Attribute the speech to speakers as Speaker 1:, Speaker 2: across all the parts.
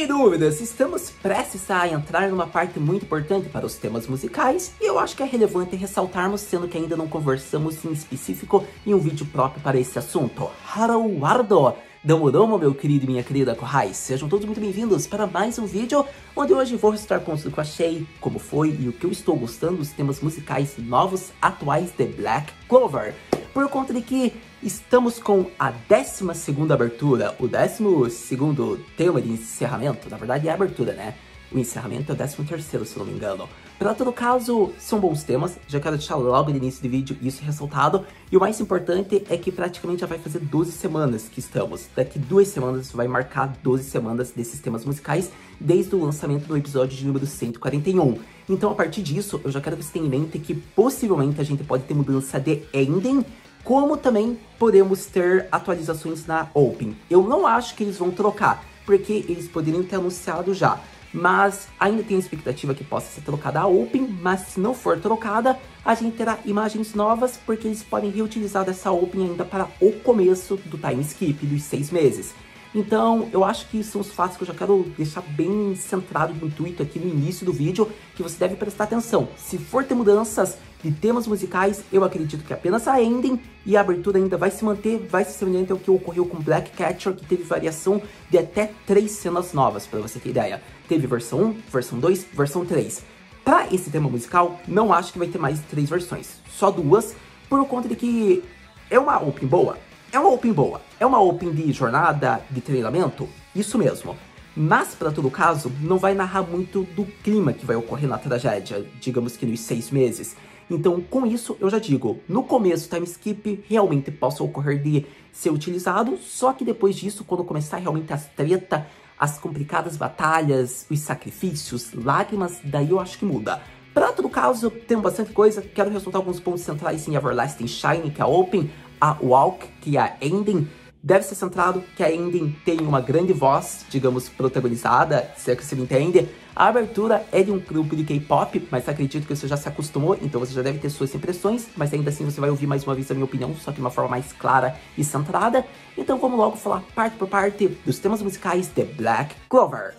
Speaker 1: Sem dúvidas, estamos prestes a entrar numa parte muito importante para os temas musicais e eu acho que é relevante ressaltarmos, sendo que ainda não conversamos em específico em um vídeo próprio para esse assunto. Haruardo! Domo, meu querido e minha querida Kohai, sejam todos muito bem-vindos para mais um vídeo onde hoje vou ressaltar pontos do que eu achei, como foi e o que eu estou gostando dos temas musicais novos, atuais de Black Clover. Por conta de que estamos com a 12ª abertura, o 12º tema de encerramento, na verdade é a abertura, né? O encerramento é o 13º, se não me engano. Para todo caso, são bons temas, já quero deixar logo no início do vídeo isso ressaltado. E o mais importante é que praticamente já vai fazer 12 semanas que estamos. Daqui 2 semanas vai marcar 12 semanas desses temas musicais, desde o lançamento do episódio de número 141. Então a partir disso, eu já quero que você tenha em mente que possivelmente a gente pode ter mudança de ending, como também podemos ter atualizações na Open. Eu não acho que eles vão trocar, porque eles poderiam ter anunciado já. Mas ainda tem a expectativa que possa ser trocada a Open, mas se não for trocada, a gente terá imagens novas, porque eles podem reutilizar essa Open ainda para o começo do time skip, dos 6 meses. Então, eu acho que são os fatos que eu já quero deixar bem centrado no intuito aqui no início do vídeo, que você deve prestar atenção. Se for ter mudanças de temas musicais, eu acredito que apenas a ending e a abertura ainda vai se manter, vai ser semelhante ao que ocorreu com Black Catcher, que teve variação de até 3 cenas novas, para você ter ideia. Teve versão 1, versão 2, versão 3. Para esse tema musical, não acho que vai ter mais 3 versões, só 2, por conta de que é uma Open boa. É uma Open boa, é uma Open de jornada, de treinamento, isso mesmo. Mas, para todo caso, não vai narrar muito do clima que vai ocorrer na tragédia, digamos que nos 6 meses. Então, com isso, eu já digo, no começo, time skip realmente possa ocorrer de ser utilizado, só que depois disso, quando começar realmente as treta, as complicadas batalhas, os sacrifícios, lágrimas, daí eu acho que muda. Para todo caso, tem bastante coisa, quero ressaltar alguns pontos centrais em Everlasting Shine, que é a Open, a Walk, que é a Ending. Deve ser centrado que a Ending tem uma grande voz, digamos, protagonizada, se é que você me entende. A abertura é de um grupo de K-pop, mas acredito que você já se acostumou, então você já deve ter suas impressões, mas ainda assim você vai ouvir mais uma vez a minha opinião, só que de uma forma mais clara e centrada. Então vamos logo falar parte por parte dos temas musicais de Black Clover.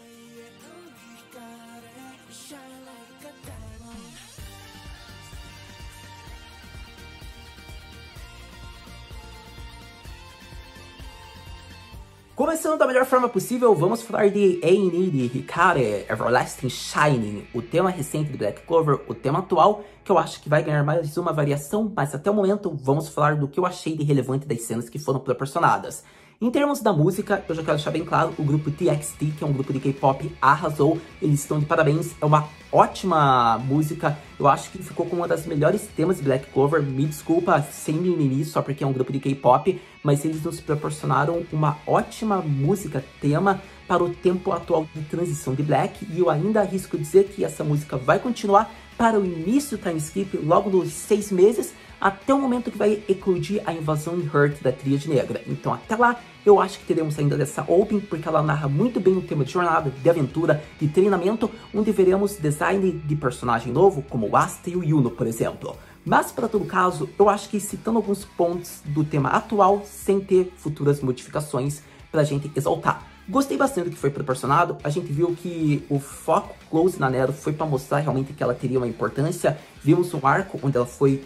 Speaker 1: Começando da melhor forma possível, vamos falar de Eini de Hikare, Everlasting Shining, o tema recente de Black Clover, o tema atual, que eu acho que vai ganhar mais uma variação, mas até o momento vamos falar do que eu achei de relevante das cenas que foram proporcionadas. Em termos da música, eu já quero deixar bem claro, o grupo TXT, que é um grupo de K-pop, arrasou, eles estão de parabéns, é uma ótima música, eu acho que ficou com uma das melhores temas de Black Clover, me desculpa sem mimimi, só porque é um grupo de K-pop, mas eles nos proporcionaram uma ótima música tema para o tempo atual de transição de Black, e eu ainda arrisco dizer que essa música vai continuar para o início do time skip, logo nos 6 meses, até o momento que vai eclodir a invasão em Hurt da Tríade Negra. Então até lá, eu acho que teremos ainda dessa Open, porque ela narra muito bem o tema de jornada, de aventura, de treinamento, onde veremos design de personagem novo, como o Asta e o Yuno, por exemplo. Mas, para todo caso, eu acho que citando alguns pontos do tema atual, sem ter futuras modificações pra gente exaltar. Gostei bastante do que foi proporcionado, a gente viu que o foco close na Nero foi para mostrar realmente que ela teria uma importância. Vimos um arco onde ela foi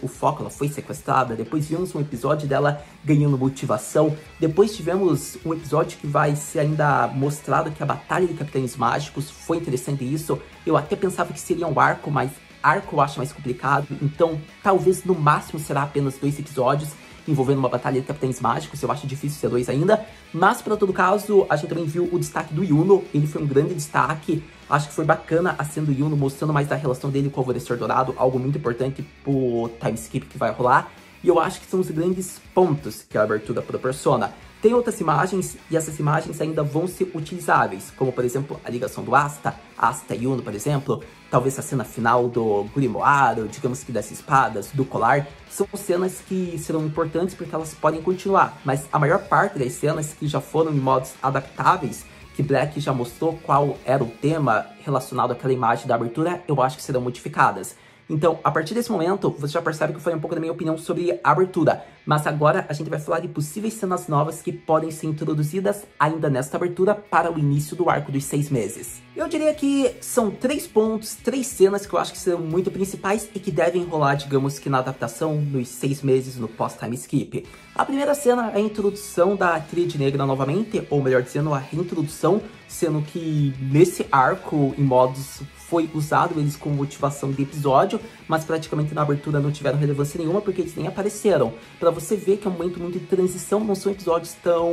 Speaker 1: sequestrada, depois vimos um episódio dela ganhando motivação, depois tivemos um episódio que vai ser ainda mostrado que a Batalha de Capitães Mágicos, foi interessante isso. Eu até pensava que seria um arco, mas arco eu acho mais complicado, então talvez no máximo será apenas 2 episódios, envolvendo uma batalha de capitães mágicos, eu acho difícil ser 2 ainda, mas para todo caso, a gente também viu o destaque do Yuno, ele foi um grande destaque, acho que foi bacana a cena do Yuno, mostrando mais da relação dele com o Alvorecer Dourado, algo muito importante pro time skip que vai rolar, e eu acho que são os grandes pontos que a abertura proporciona. Tem outras imagens, e essas imagens ainda vão ser utilizáveis, como por exemplo a ligação do Asta e Yuno, por exemplo, talvez a cena final do Grimoire, digamos que das espadas, do colar, são cenas que serão importantes porque elas podem continuar, mas a maior parte das cenas que já foram em modos adaptáveis, que Black já mostrou qual era o tema relacionado àquela imagem da abertura, eu acho que serão modificadas. Então, a partir desse momento, você já percebe que eu falei um pouco da minha opinião sobre a abertura. Mas agora a gente vai falar de possíveis cenas novas que podem ser introduzidas ainda nesta abertura para o início do arco dos 6 meses. Eu diria que são 3 pontos, 3 cenas que eu acho que serão muito principais e que devem rolar, digamos que na adaptação nos 6 meses no pós-time skip. A primeira cena é a introdução da Tríade Negra novamente, ou melhor dizendo, a reintrodução, sendo que nesse arco, em modos foi usado eles como motivação de episódio, mas praticamente na abertura não tiveram relevância nenhuma porque eles nem apareceram. Pra você ver que é um momento muito de transição, não são episódios tão,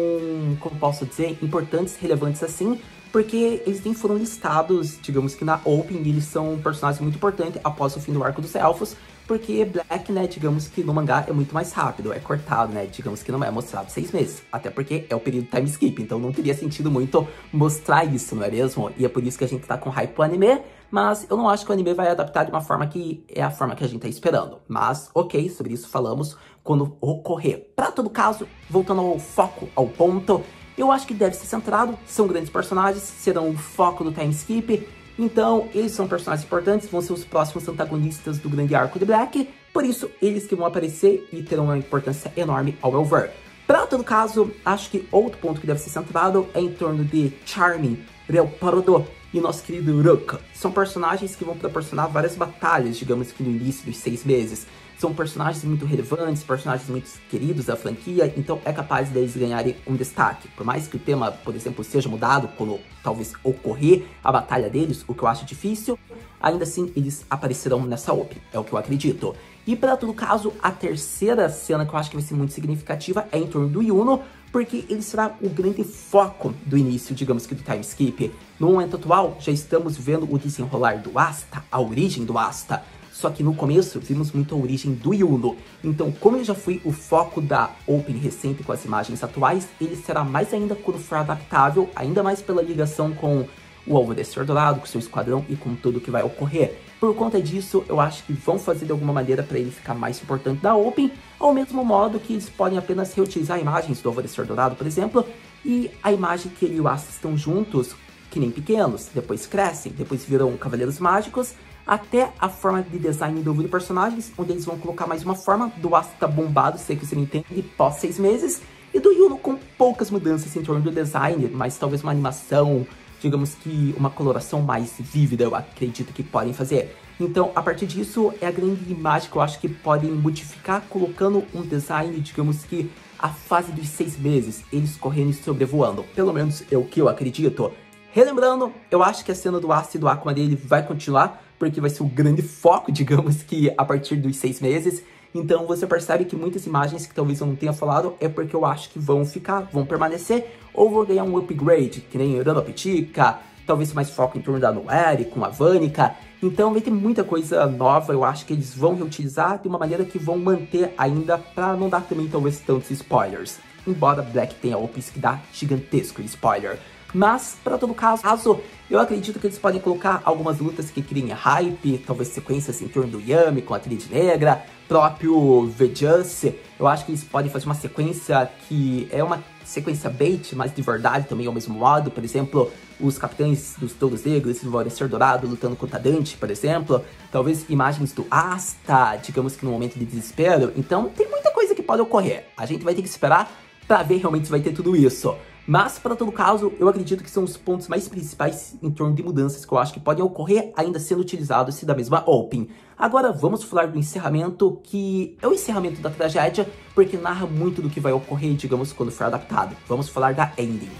Speaker 1: como posso dizer, importantes, relevantes assim, porque eles nem foram listados, digamos que na Open, e eles são personagens muito importantes após o fim do arco dos Elfos, porque Black, né, digamos que no mangá é muito mais rápido, é cortado, né, digamos que não é mostrado 6 meses, até porque é o período time skip, então não teria sentido muito mostrar isso, não é mesmo? E é por isso que a gente tá com hype pro anime, mas eu não acho que o anime vai adaptar de uma forma que é a forma que a gente tá esperando. Mas, ok, sobre isso falamos quando ocorrer. Pra todo caso, voltando ao foco, ao ponto, eu acho que deve ser centrado, são grandes personagens, serão o foco do time skip, então eles são personagens importantes, vão ser os próximos antagonistas do grande arco de Black, por isso eles que vão aparecer e terão uma importância enorme ao meu ver. Pra todo caso, acho que outro ponto que deve ser centrado é em torno de Charming, Relparodô e nosso querido Ruka. São personagens que vão proporcionar várias batalhas, digamos que no início dos 6 meses. São personagens muito relevantes, personagens muito queridos da franquia, então é capaz deles ganharem um destaque. Por mais que o tema, por exemplo, seja mudado quando talvez ocorrer a batalha deles, o que eu acho difícil, ainda assim eles aparecerão nessa OP, é o que eu acredito. E para todo caso, a terceira cena que eu acho que vai ser muito significativa é em torno do Yuno, porque ele será o grande foco do início, digamos que do time skip. No momento atual, já estamos vendo o desenrolar do Asta, a origem do Asta. Só que no começo, vimos muito a origem do Yuno. Então, como ele já foi o foco da Open recente com as imagens atuais, ele será mais ainda quando for adaptável, ainda mais pela ligação com o Alvorecer Dourado, com seu esquadrão e com tudo que vai ocorrer. Por conta disso, eu acho que vão fazer de alguma maneira para ele ficar mais importante da Open, ao mesmo modo que eles podem apenas reutilizar imagens do Alvorecer Dourado, por exemplo, e a imagem que ele e o Asta estão juntos, que nem pequenos, depois crescem, depois viram Cavaleiros Mágicos, até a forma de design novo de personagens, onde eles vão colocar mais uma forma do Asta bombado, sei que você me entende, pós 6 meses, e do Yuno com poucas mudanças em torno do design, mas talvez uma animação, digamos que uma coloração mais vívida, eu acredito que podem fazer. Então, a partir disso, é a grande imagem que eu acho que podem modificar, colocando um design, digamos que a fase dos 6 meses, eles correndo e sobrevoando, pelo menos é o que eu acredito. Relembrando, eu acho que a cena do Asta e do Akuma dele vai continuar, porque vai ser o grande foco, digamos que a partir dos 6 meses. Então você percebe que muitas imagens que talvez eu não tenha falado é porque eu acho que vão ficar, vão permanecer, ou vão ganhar um upgrade, que nem Ranopetica, talvez mais foco em torno da Noeri, com a Vanica. Então vai ter muita coisa nova, eu acho que eles vão reutilizar de uma maneira que vão manter ainda, pra não dar também talvez tantos spoilers. Embora Black tenha OPs que dá gigantesco spoiler. Mas, para todo caso, eu acredito que eles podem colocar algumas lutas que criem hype, talvez sequências em torno do Yami com a Tríade Negra, próprio Vejus. Eu acho que eles podem fazer uma sequência que é uma sequência bait, mas de verdade também ao mesmo modo. Por exemplo, os capitães dos Touros Negros e do Alvorecer Dourado lutando contra Dante, por exemplo. Talvez imagens do Asta, digamos que no momento de desespero. Então, tem muita coisa que pode ocorrer. A gente vai ter que esperar para ver realmente se vai ter tudo isso. Mas, para todo caso, eu acredito que são os pontos mais principais em torno de mudanças que eu acho que podem ocorrer ainda sendo utilizados da mesma Open. Agora, vamos falar do encerramento, que é o encerramento da tragédia, porque narra muito do que vai ocorrer, digamos, quando for adaptado. Vamos falar da Ending.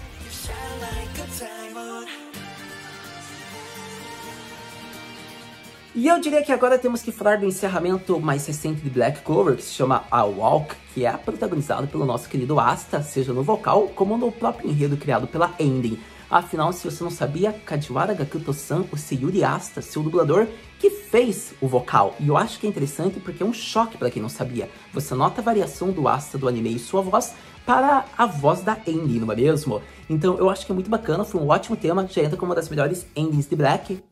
Speaker 1: E eu diria que agora temos que falar do encerramento mais recente de Black Clover, que se chama A Walk, que é protagonizado pelo nosso querido Asta, seja no vocal, como no próprio enredo criado pela Ending. Afinal, se você não sabia, Kajiwara Gakuto-san, o Seiyuri Asta, seu dublador, que fez o vocal. E eu acho que é interessante porque é um choque para quem não sabia. Você nota a variação do Asta do anime e sua voz para a voz da Ending, não é mesmo? Então eu acho que é muito bacana, foi um ótimo tema, já entra como uma das melhores endings de Black.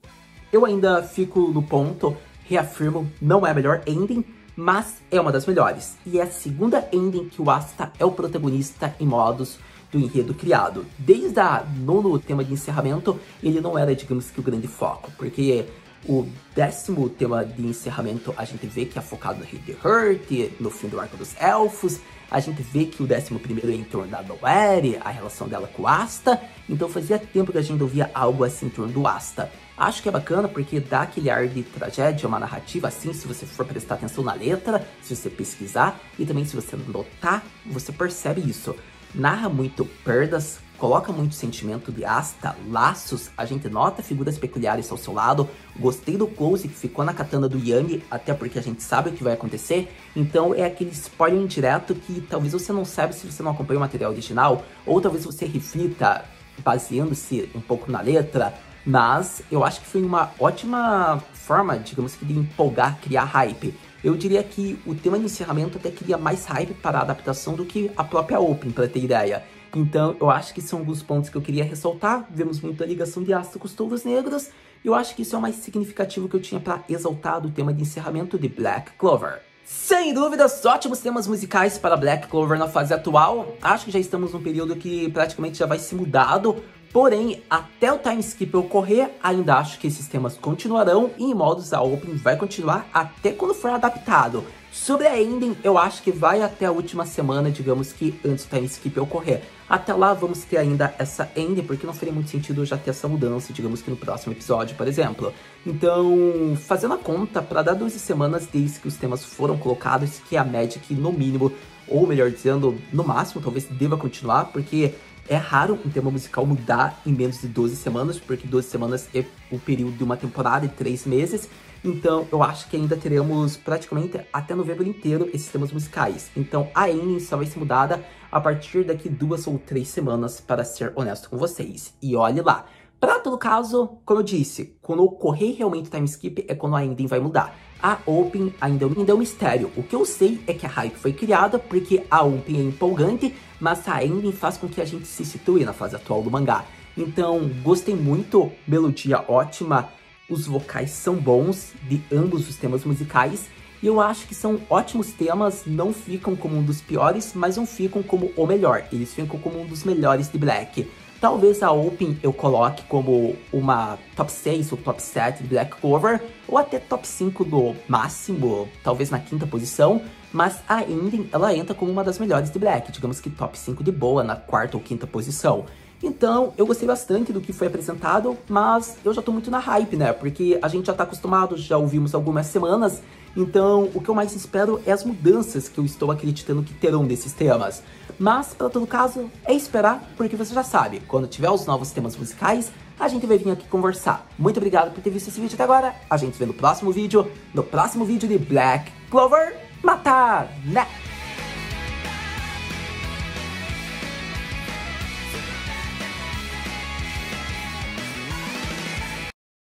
Speaker 1: Eu ainda fico no ponto, reafirmo, não é a melhor ending, mas é uma das melhores. E é a segunda ending que o Asta é o protagonista em modos do enredo criado. Desde a nono tema de encerramento, ele não era, digamos que, o grande foco, porque O 10º tema de encerramento a gente vê que é focado no rei de Hurt, no fim do arco dos elfos. A gente vê que o 11º é em torno da Nowhere, a relação dela com o Asta. Então fazia tempo que a gente ouvia algo assim em torno do Asta. Acho que é bacana porque dá aquele ar de tragédia, uma narrativa assim, se você for prestar atenção na letra, se você pesquisar, e também se você notar, você percebe isso. Narra muito perdas, coloca muito sentimento de Asta, laços, a gente nota figuras peculiares ao seu lado. Gostei do close que ficou na katana do Yami, até porque a gente sabe o que vai acontecer. Então é aquele spoiler indireto que talvez você não saiba se você não acompanha o material original, ou talvez você reflita baseando-se um pouco na letra. Mas eu acho que foi uma ótima forma, digamos que, de empolgar, criar hype. Eu diria que o tema de encerramento até cria mais hype para a adaptação do que a própria Open, para ter ideia. Então eu acho que são alguns pontos que eu queria ressaltar. Vemos muito a ligação de Asta com os Touros Negros. E eu acho que isso é o mais significativo que eu tinha para exaltar do tema de encerramento de Black Clover. Sem dúvidas, ótimos temas musicais para Black Clover na fase atual. Acho que já estamos num período que praticamente já vai se mudado. Porém, até o time skip ocorrer, ainda acho que esses temas continuarão e em modos a Open vai continuar até quando for adaptado. Sobre a ending, eu acho que vai até a última semana, digamos que antes do time skip ocorrer. Até lá vamos ter ainda essa ending, porque não faria muito sentido já ter essa mudança, digamos que no próximo episódio, por exemplo. Então, fazendo a conta, para dar 12 semanas desde que os temas foram colocados, que é a média que no mínimo, ou melhor dizendo, no máximo, talvez deva continuar, porque é raro um tema musical mudar em menos de 12 semanas, porque 12 semanas é o período de uma temporada de 3 meses. Então, eu acho que ainda teremos praticamente até novembro inteiro esses temas musicais. Então, a ending só vai ser mudada a partir daqui 2 ou 3 semanas, para ser honesto com vocês. E olhe lá. Para todo caso, como eu disse, quando ocorrer realmente o time skip é quando a ending vai mudar. A Open ainda é um mistério. O que eu sei é que a hype foi criada porque a Open é empolgante, mas a ending faz com que a gente se situe na fase atual do mangá. Então, gostei muito, melodia ótima, os vocais são bons de ambos os temas musicais. E eu acho que são ótimos temas, não ficam como um dos piores, mas não ficam como o melhor. Eles ficam como um dos melhores de Black. Talvez a Open eu coloque como uma top 6 ou top 7 de Black Clover, ou até top 5 no máximo, talvez na 5ª posição, mas a ending ela entra como uma das melhores de Black, digamos que top 5 de boa, na 4ª ou 5ª posição. Então, eu gostei bastante do que foi apresentado, mas eu já tô muito na hype, né? Porque a gente já tá acostumado, já ouvimos algumas semanas, então o que eu mais espero é as mudanças que eu estou acreditando que terão desses temas. Mas, para todo caso, é esperar, porque você já sabe, quando tiver os novos temas musicais, a gente vai vir aqui conversar. Muito obrigado por ter visto esse vídeo até agora, a gente se vê no próximo vídeo de Black Clover Mata, né?